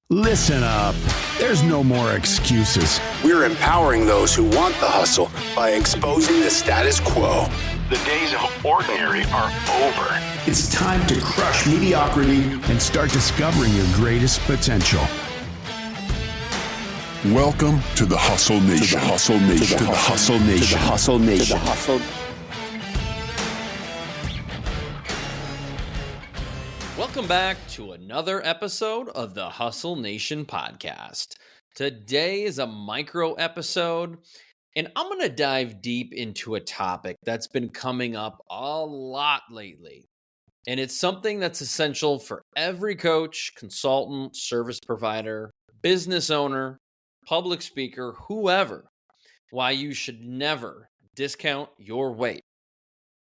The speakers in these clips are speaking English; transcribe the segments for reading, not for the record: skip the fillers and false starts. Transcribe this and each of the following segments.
Listen up. There's no more excuses. We're empowering those who want the hustle by exposing the status quo. The days of ordinary are over. It's time to crush mediocrity and start discovering your greatest potential. Welcome to the Hustle Nation. To the Hustle Nation. To the Hustle Nation. To the Hustle Nation. To the Hustle. Welcome back to another episode of the Hustle Nation podcast. Today is a micro episode, and I'm going to dive deep into a topic that's been coming up a lot lately. And it's something that's essential for every coach, consultant, service provider, business owner, public speaker, whoever. Why you should never discount your weight.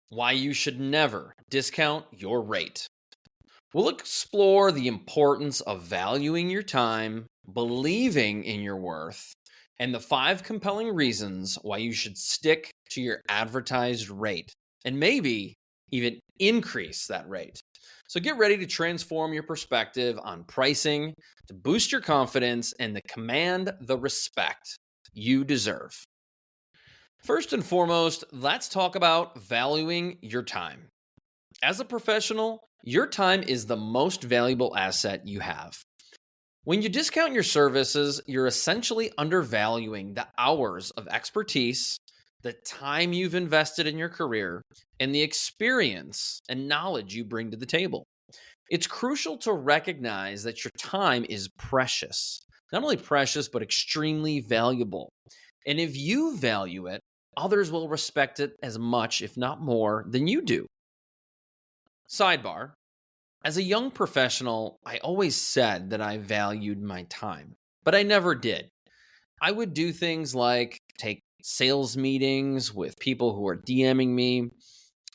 Why you should never discount your rate. We'll explore the importance of valuing your time, believing in your worth, and the 5 compelling reasons why you should stick to your advertised rate, and maybe even increase that rate. So get ready to transform your perspective on pricing to boost your confidence and to command the respect you deserve. First and foremost, let's talk about valuing your time. As a professional, your time is the most valuable asset you have. When you discount your services, you're essentially undervaluing the hours of expertise, the time you've invested in your career, and the experience and knowledge you bring to the table. It's crucial to recognize that your time is precious. Not only precious, but extremely valuable. And if you value it, others will respect it as much, if not more, than you do. Sidebar, as a young professional, I always said that I valued my time, but I never did. I would do things like take sales meetings with people who are DMing me.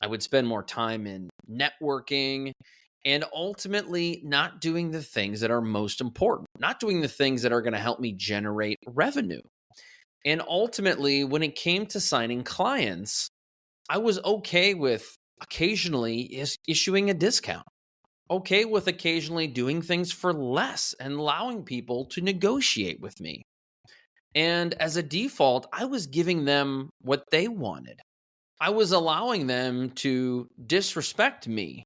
I would spend more time in networking and ultimately not doing the things that are most important, not doing the things that are going to help me generate revenue. And ultimately, when it came to signing clients, I was okay with occasionally issuing a discount, okay with occasionally doing things for less and allowing people to negotiate with me. And as a default, I was giving them what they wanted. I was allowing them to disrespect me.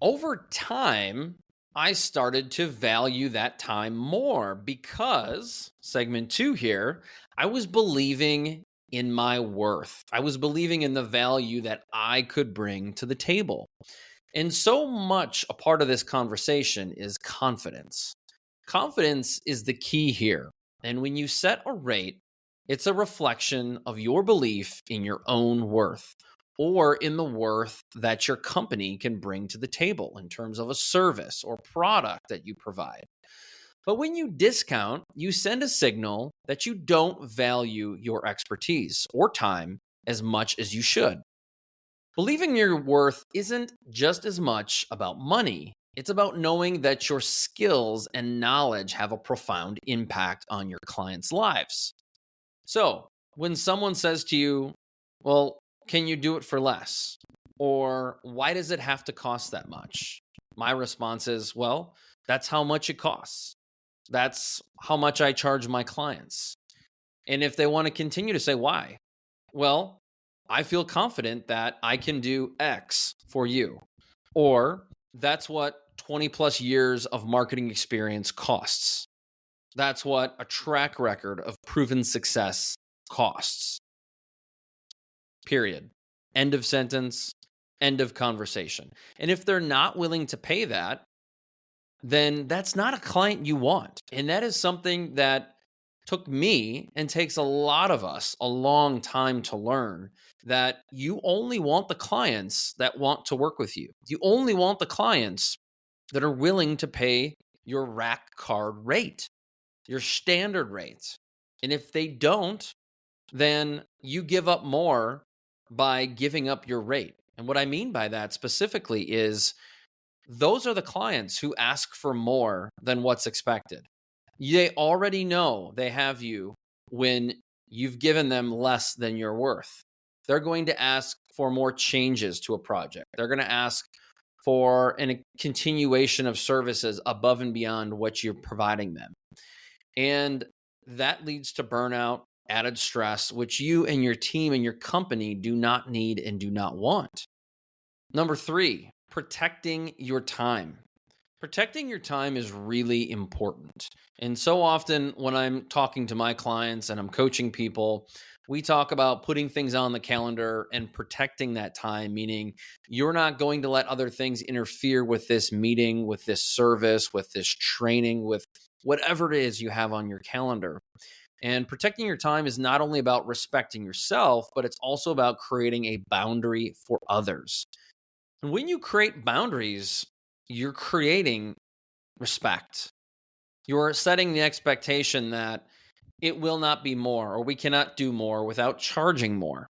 Over time, I started to value that time more because, segment 2 here, I was believing in my worth. I was believing in the value that I could bring to the table. And so much a part of this conversation is confidence. Confidence is the key here. And when you set a rate, it's a reflection of your belief in your own worth or in the worth that your company can bring to the table in terms of a service or product that you provide. But when you discount, you send a signal that you don't value your expertise or time as much as you should. Believing your worth isn't just as much about money. It's about knowing that your skills and knowledge have a profound impact on your clients' lives. So when someone says to you, well, can you do it for less? Or why does it have to cost that much? My response is, well, that's how much it costs. That's how much I charge my clients. And if they want to continue to say why, well, I feel confident that I can do X for you. Or that's what 20 plus years of marketing experience costs. That's what a track record of proven success costs. Period. End of sentence. End of conversation. And if they're not willing to pay that, then that's not a client you want. And that is something that took me and takes a lot of us a long time to learn, that you only want the clients that want to work with you. You only want the clients that are willing to pay your rack card rate, your standard rate. And if they don't, then you give up more by giving up your rate. And what I mean by that specifically is those are the clients who ask for more than what's expected. They already know they have you when you've given them less than your worth. They're going to ask for more changes to a project. They're going to ask for a continuation of services above and beyond what you're providing them. And that leads to burnout, added stress, which you and your team and your company do not need and do not want. Number 3, protecting your time. Protecting your time is really important. And so often when I'm talking to my clients and I'm coaching people, we talk about putting things on the calendar and protecting that time, meaning you're not going to let other things interfere with this meeting, with this service, with this training, with whatever it is you have on your calendar. And protecting your time is not only about respecting yourself, but it's also about creating a boundary for others. And when you create boundaries, you're creating respect. You're setting the expectation that it will not be more, or we cannot do more without charging more.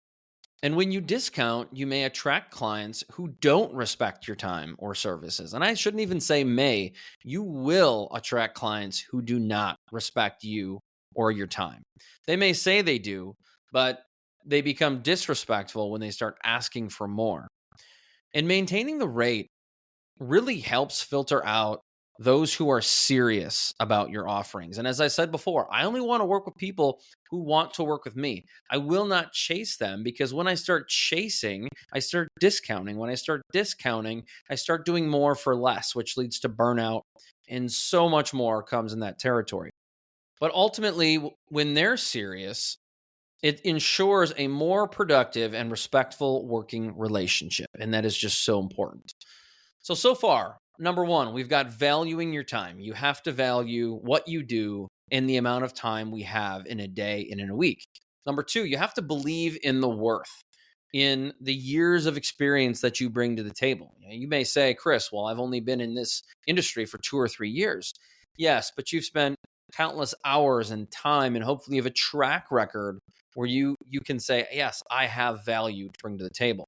And when you discount, you may attract clients who don't respect your time or services. And I shouldn't even say may, you will attract clients who do not respect you or your time. They may say they do, but they become disrespectful when they start asking for more. And maintaining the rate really helps filter out those who are serious about your offerings. And as I said before, I only want to work with people who want to work with me. I will not chase them, because when I start chasing, I start discounting. When I start discounting, I start doing more for less, which leads to burnout, and so much more comes in that territory. But ultimately, when they're serious, it ensures a more productive and respectful working relationship. And that is just so important. So far, number 1, we've got valuing your time. You have to value what you do and the amount of time we have in a day and in a week. Number 2, you have to believe in the worth, in the years of experience that you bring to the table. You may say, Chris, well, I've only been in this industry for 2 or 3 years. Yes, but you've spent countless hours and time, and hopefully you have a track record where you can say, yes, I have value to bring to the table.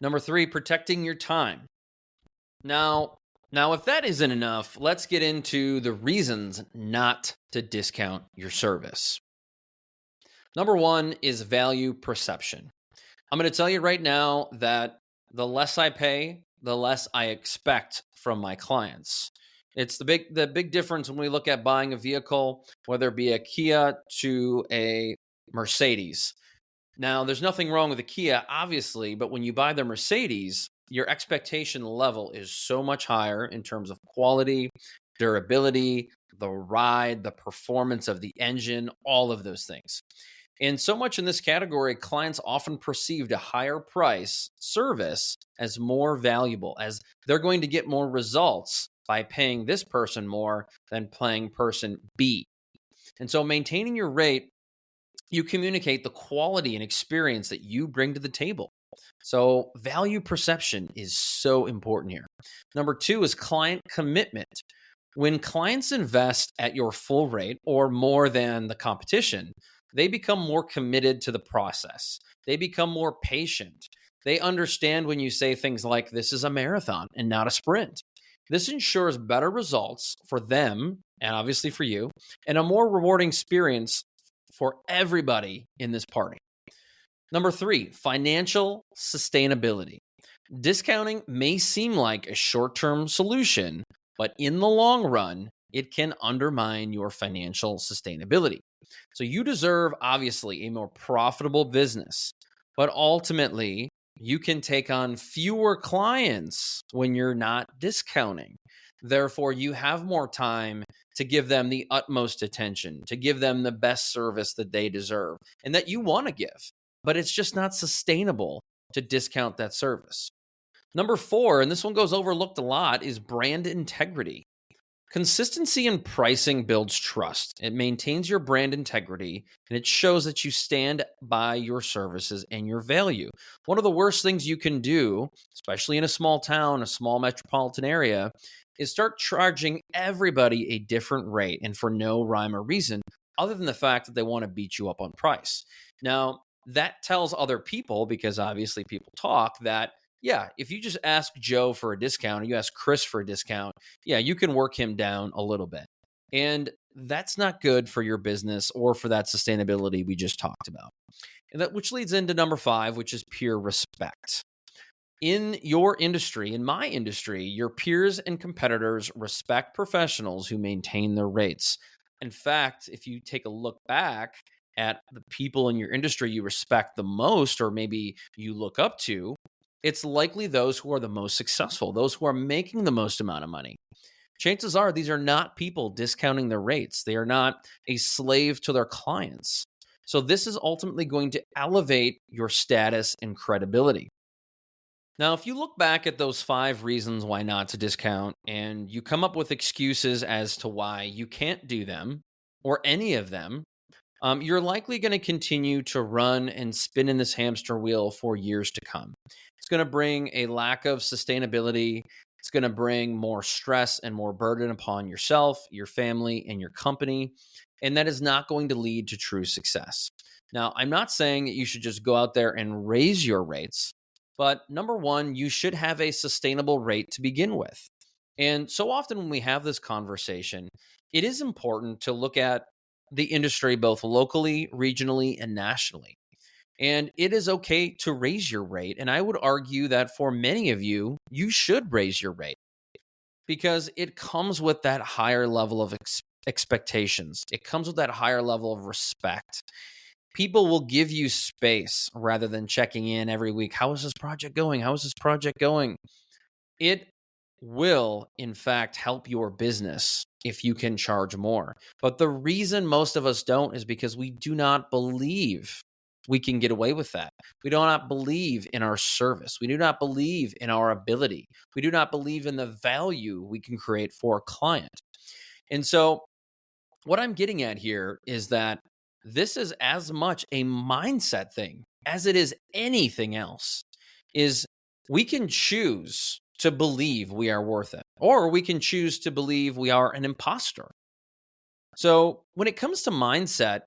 Number 3, protecting your time. Now, if that isn't enough, let's get into the reasons not to discount your service. Number 1 is value perception. I'm going to tell you right now that the less I pay, the less I expect from my clients. It's the big difference when we look at buying a vehicle, whether it be a Kia to a Mercedes. Now, there's nothing wrong with a Kia, obviously, but when you buy the Mercedes, your expectation level is so much higher in terms of quality, durability, the ride, the performance of the engine, all of those things. And so much in this category, clients often perceived a higher price service as more valuable, as they're going to get more results by paying this person more than paying person B. And so maintaining your rate, you communicate the quality and experience that you bring to the table. So value perception is so important here. Number 2 is client commitment. When clients invest at your full rate or more than the competition, they become more committed to the process. They become more patient. They understand when you say things like, this is a marathon and not a sprint. This ensures better results for them, and obviously for you, and a more rewarding experience for everybody in this party. Number 3, financial sustainability. Discounting may seem like a short-term solution, but in the long run, it can undermine your financial sustainability. So you deserve, obviously, a more profitable business, but ultimately, you can take on fewer clients when you're not discounting. Therefore, you have more time to give them the utmost attention, to give them the best service that they deserve and that you want to give. But it's just not sustainable to discount that service. Number 4, and this one goes overlooked a lot, is brand integrity. Consistency in pricing builds trust. It maintains your brand integrity, and it shows that you stand by your services and your value. One of the worst things you can do, especially in a small town, a small metropolitan area, is start charging everybody a different rate and for no rhyme or reason other than the fact that they want to beat you up on price. Now, that tells other people, because obviously people talk, that yeah, if you just ask Joe for a discount or you ask Chris for a discount, yeah, you can work him down a little bit. And that's not good for your business or for that sustainability we just talked about. And that which leads into number 5, which is pure respect. In your industry, in my industry, your peers and competitors respect professionals who maintain their rates. In fact, if you take a look back at the people in your industry you respect the most, or maybe you look up to, it's likely those who are the most successful, those who are making the most amount of money. Chances are these are not people discounting their rates. They are not a slave to their clients. So, this is ultimately going to elevate your status and credibility. Now, if you look back at those 5 reasons why not to discount and you come up with excuses as to why you can't do them or any of them, you're likely going to continue to run and spin in this hamster wheel for years to come. It's going to bring a lack of sustainability. It's going to bring more stress and more burden upon yourself, your family, and your company. And that is not going to lead to true success. Now, I'm not saying that you should just go out there and raise your rates, but number one, you should have a sustainable rate to begin with. And so often when we have this conversation, it is important to look at the industry both locally, regionally, and nationally. And it is okay to raise your rate. And I would argue that for many of you, you should raise your rate because it comes with that higher level of expectations. It comes with that higher level of respect. People will give you space rather than checking in every week. How is this project going? How is this project going? It will, in fact, help your business if you can charge more. But the reason most of us don't is because we do not believe we can get away with that. We do not believe in our service. We do not believe in our ability. We do not believe in the value we can create for a client. And so, what I'm getting at here is that this is as much a mindset thing as it is anything else. Is we can choose to believe we are worth it, or we can choose to believe we are an imposter. So when it comes to mindset,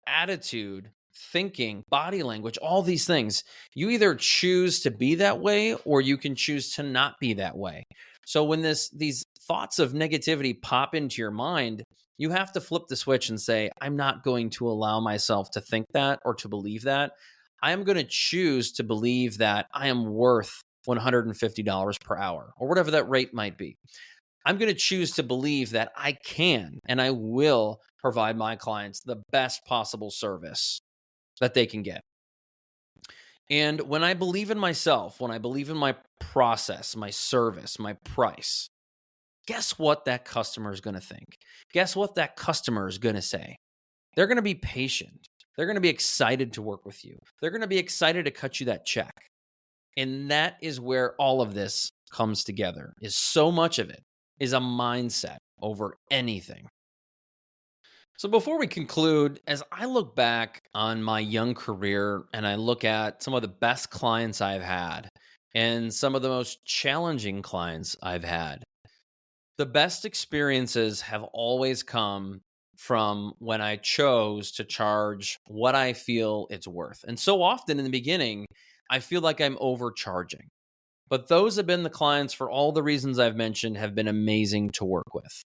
attitude, thinking, body language, all these things, you either choose to be that way or you can choose to not be that way. So when these thoughts of negativity pop into your mind, you have to flip the switch and say, I'm not going to allow myself to think that or to believe that. I am going to choose to believe that I am worth $150 per hour or whatever that rate might be. I'm going to choose to believe that I can and I will provide my clients the best possible service that they can get. And when I believe in myself, when I believe in my process, my service, my price, guess what that customer is going to think? Guess what that customer is going to say? They're going to be patient. They're going to be excited to work with you. They're going to be excited to cut you that check. And that is where all of this comes together. Is so much of it is a mindset over anything. So before we conclude, as I look back on my young career and I look at some of the best clients I've had and some of the most challenging clients I've had, the best experiences have always come from when I chose to charge what I feel it's worth. And so often in the beginning, I feel like I'm overcharging. But those have been the clients, for all the reasons I've mentioned, have been amazing to work with.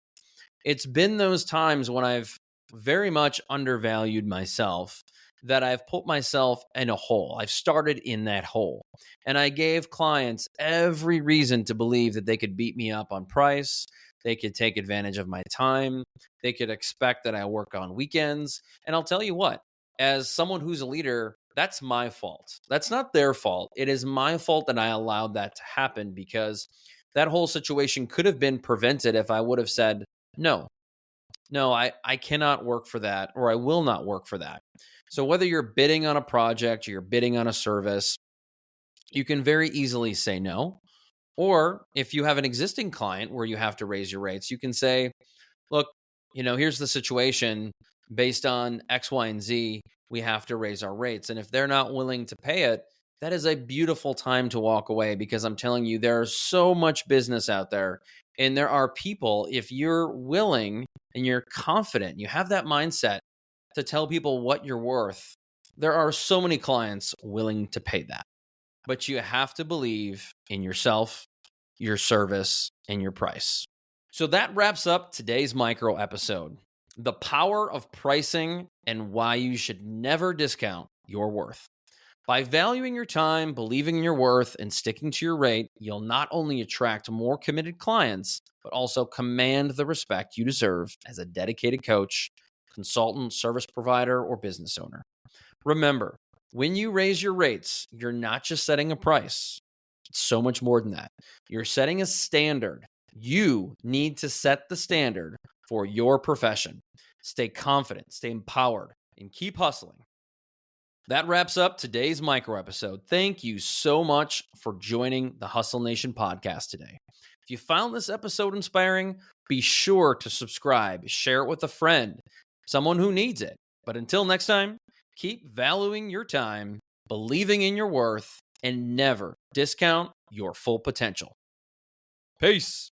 It's been those times when I've very much undervalued myself that I've put myself in a hole. I've started in that hole. And I gave clients every reason to believe that they could beat me up on price. They could take advantage of my time. They could expect that I work on weekends. And I'll tell you what, as someone who's a leader, that's my fault. That's not their fault. It is my fault that I allowed that to happen, because that whole situation could have been prevented if I would have said, no, I cannot work for that, or I will not work for that. So whether you're bidding on a project or you're bidding on a service, you can very easily say no. Or if you have an existing client where you have to raise your rates, you can say, look, here's the situation. Based on X, Y, and Z, we have to raise our rates. And if they're not willing to pay it, that is a beautiful time to walk away, because I'm telling you, there's so much business out there. And there are people, if you're willing and you're confident, you have that mindset to tell people what you're worth, there are so many clients willing to pay that. But you have to believe in yourself, your service, and your price. So that wraps up today's micro episode. The power of pricing and why you should never discount your worth. By valuing your time, believing in your worth, and sticking to your rate, you'll not only attract more committed clients, but also command the respect you deserve as a dedicated coach, consultant, service provider, or business owner. Remember, when you raise your rates, you're not just setting a price. It's so much more than that. You're setting a standard. You need to set the standard for your profession. Stay confident, stay empowered, and keep hustling. That wraps up today's micro episode. Thank you so much for joining the Hustle Nation podcast today. If you found this episode inspiring, be sure to subscribe, share it with a friend, someone who needs it. But until next time, keep valuing your time, believing in your worth, and never discount your full potential. Peace.